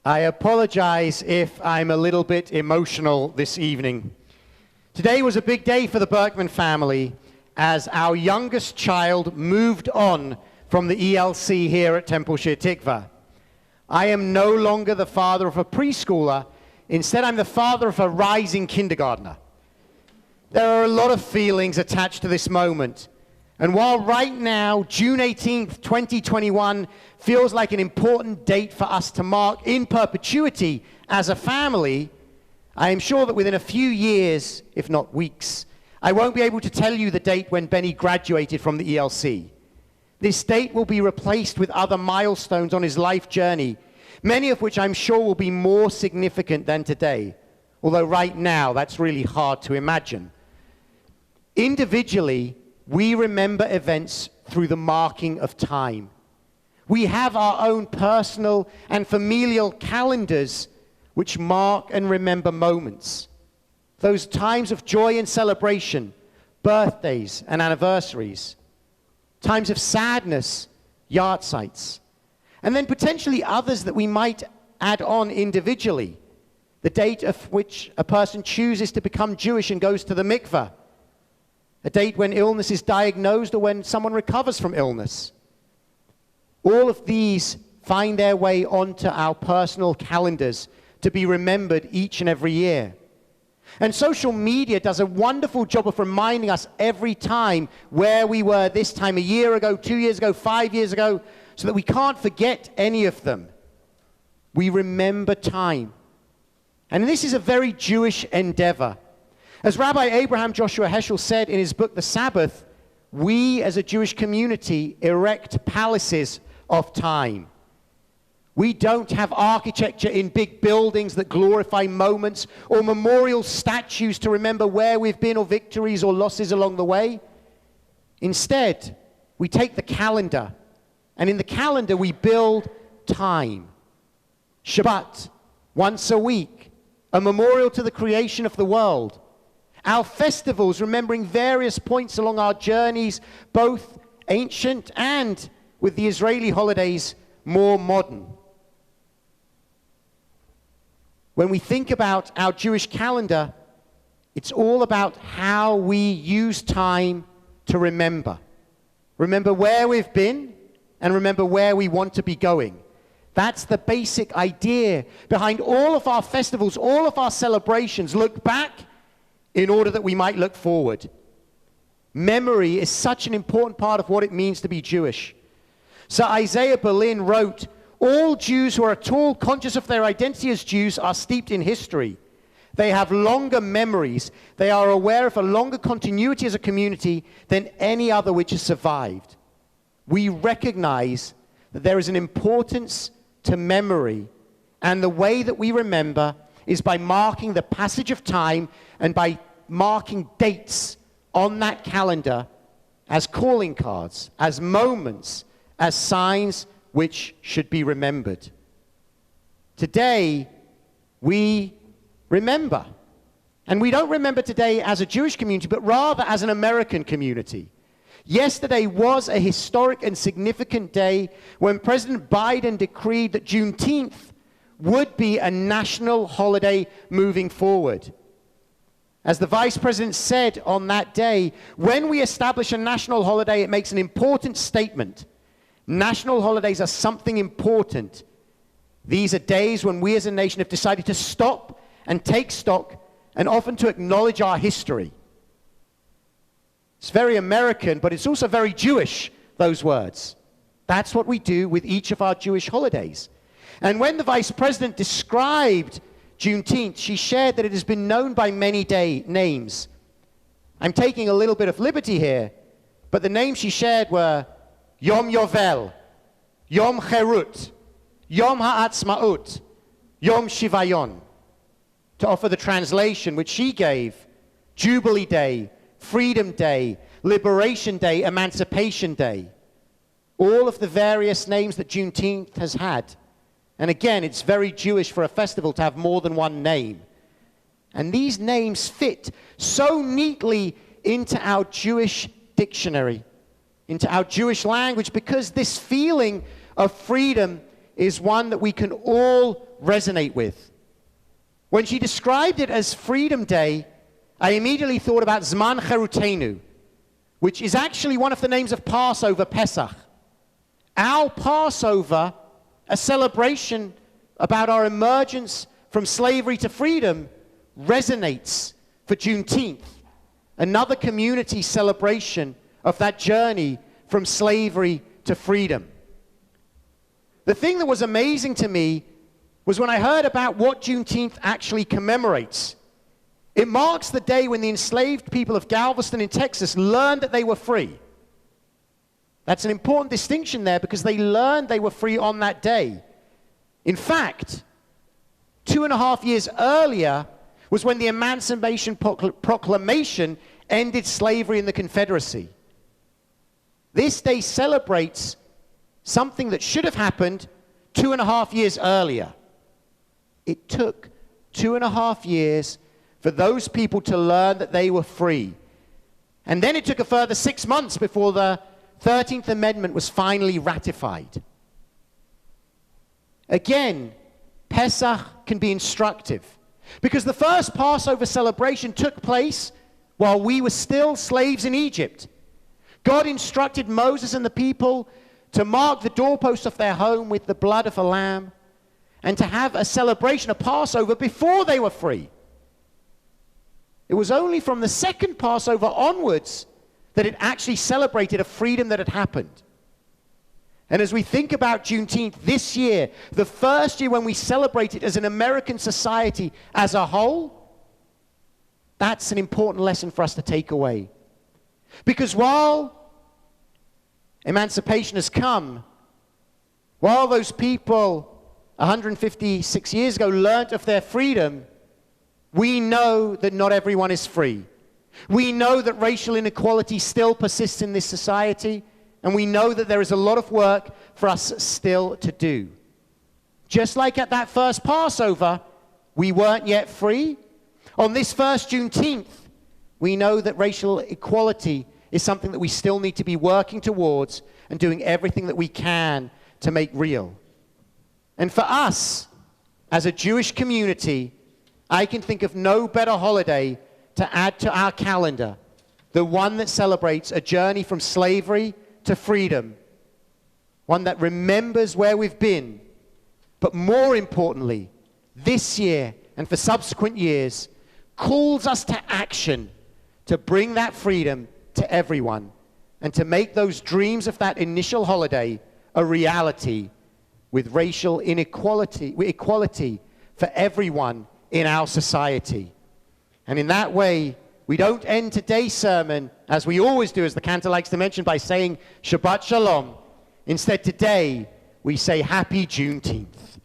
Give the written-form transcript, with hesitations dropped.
I apologize if I'm a little bit emotional this evening. Today was a big day for the Burkeman family as our youngest child moved on from the ELC here at Temple Shir Tikva. I am no longer the father of a preschooler. Instead, I'm the father of a rising kindergartner. There are a lot of feelings attached to this moment. And while right now, June 18th, 2021, feels like an important date for us to mark in perpetuity as a family, I am sure that within a few years, if not weeks, I won't be able to tell you the date when Benny graduated from the ELC. This date will be replaced with other milestones on his life journey, many of which I'm sure will be more significant than today, although right now that's really hard to imagine. Individually, we remember events through the marking of time. We have our own personal and familial calendars which mark and remember moments. Those times of joy and celebration, birthdays and anniversaries, times of sadness, yahrzeits, and then potentially others that we might add on individually. The date of which a person chooses to become Jewish and goes to the mikveh. A date when illness is diagnosed or when someone recovers from illness. All of these find their way onto our personal calendars to be remembered each and every year. And social media does a wonderful job of reminding us every time where we were this time a year ago, 2 years ago, 5 years ago, so that we can't forget any of them. We remember time. And this is a very Jewish endeavor. As Rabbi Abraham Joshua Heschel said in his book, The Sabbath, we as a Jewish community erect palaces of time. We don't have architecture in big buildings that glorify moments or memorial statues to remember where we've been or victories or losses along the way. Instead, we take the calendar, and in the calendar we build time. Shabbat, once a week, a memorial to the creation of the world. Our festivals, remembering various points along our journeys, both ancient and, with the Israeli holidays, more modern. When we think about our Jewish calendar, it's all about how we use time to remember. Remember where we've been and remember where we want to be going. That's the basic idea behind all of our festivals, all of our celebrations. Look back in order that we might look forward. Memory is such an important part of what it means to be Jewish. Sir Isaiah Berlin wrote, "All Jews who are at all conscious of their identity as Jews are steeped in history. They have longer memories. They are aware of a longer continuity as a community than any other which has survived." We recognize that there is an importance to memory, and the way that we remember is by marking the passage of time and by marking dates on that calendar as calling cards, as moments, as signs which should be remembered. Today, we remember. And we don't remember today as a Jewish community, but rather as an American community. Yesterday was a historic and significant day when President Biden decreed that Juneteenth would be a national holiday moving forward. As the Vice President said on that day, when we establish a national holiday, it makes an important statement. National holidays are something important. These are days when we as a nation have decided to stop and take stock and often to acknowledge our history. It's very American, but it's also very Jewish, those words. That's what we do with each of our Jewish holidays. And when the Vice President described Juneteenth, she shared that it has been known by many names. I'm taking a little bit of liberty here, but the names she shared were Yom Yovel, Yom Cherut, Yom Ha'atzmaut, Yom Shivayon. To offer the translation which she gave, Jubilee Day, Freedom Day, Liberation Day, Emancipation Day. All of the various names that Juneteenth has had. And again, it's very Jewish for a festival to have more than one name. And these names fit so neatly into our Jewish dictionary, into our Jewish language, because this feeling of freedom is one that we can all resonate with. When she described it as Freedom Day, I immediately thought about Zman Cherutenu, which is actually one of the names of Passover, Pesach. Our Passover, a celebration about our emergence from slavery to freedom, resonates for Juneteenth, another community celebration of that journey from slavery to freedom. The thing that was amazing to me was when I heard about what Juneteenth actually commemorates. It marks the day when the enslaved people of Galveston in Texas learned that they were free. That's an important distinction there because they learned they were free on that day. In fact, 2.5 years earlier was when the Emancipation Proclamation ended slavery in the Confederacy. This day celebrates something that should have happened 2.5 years earlier. It took 2.5 years for those people to learn that they were free. And then it took a further 6 months before the 13th Amendment was finally ratified. Again, Pesach can be instructive because the first Passover celebration took place while we were still slaves in Egypt. God instructed Moses and the people to mark the doorposts of their home with the blood of a lamb and to have a celebration, a Passover, before they were free. It was only from the second Passover onwards that it actually celebrated a freedom that had happened. And as we think about Juneteenth this year, the first year when we celebrate it as an American society as a whole, that's an important lesson for us to take away. Because while emancipation has come, while those people 156 years ago learned of their freedom, we know that not everyone is free. We know that racial inequality still persists in this society, and we know that there is a lot of work for us still to do. Just like at that first Passover, we weren't yet free. On this first Juneteenth, we know that racial equality is something that we still need to be working towards and doing everything that we can to make real. And for us, as a Jewish community, I can think of no better holiday to add to our calendar, the one that celebrates a journey from slavery to freedom, one that remembers where we've been, but more importantly, this year and for subsequent years, calls us to action to bring that freedom to everyone and to make those dreams of that initial holiday a reality with racial inequality, with equality for everyone in our society. And in that way, we don't end today's sermon, as we always do, as the cantor likes to mention, by saying Shabbat Shalom. Instead, today, we say Happy Juneteenth.